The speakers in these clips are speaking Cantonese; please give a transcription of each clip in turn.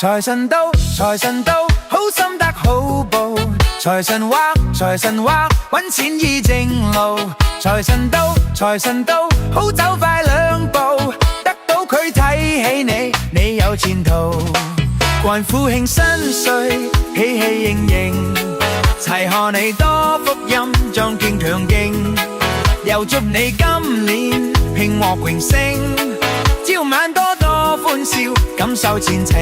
財神到，財神到，好心得好報。財神話，財神話，搵錢依正路。財神到，財神到，好走快兩步，得到佢睇起你，你有前途。還富慶新歲，喜氣盈盈，齊賀你多福音，壯健強勁。又祝你今年慶獲榮升，朝晚多多歡笑，感受前程。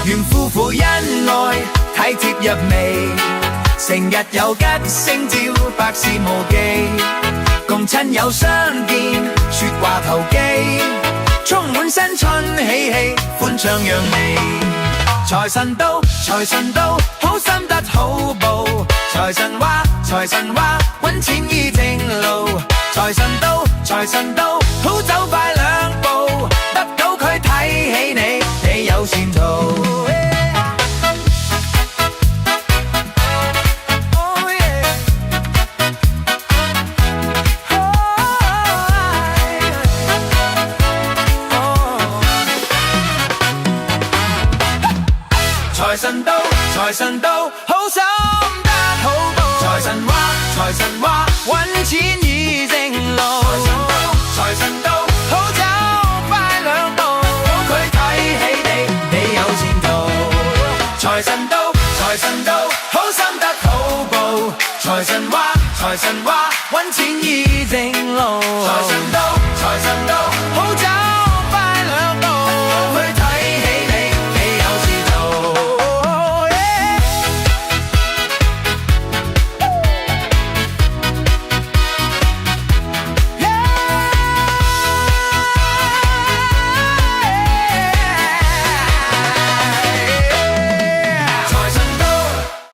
願夫婦恩愛，體貼入微，成日有吉星照，百事無忌。共親友相見，說話投機，充滿新春喜氣，歡唱揚眉。財神到，財神到，好心得好報。財神話，財神話，搵錢依正路。財神到，財神到，好走快兩步，得到佢睇起你，你有前途。財神到，財神到，好心得好報。財神話，財神話，搵錢依正路。財神到，財神到。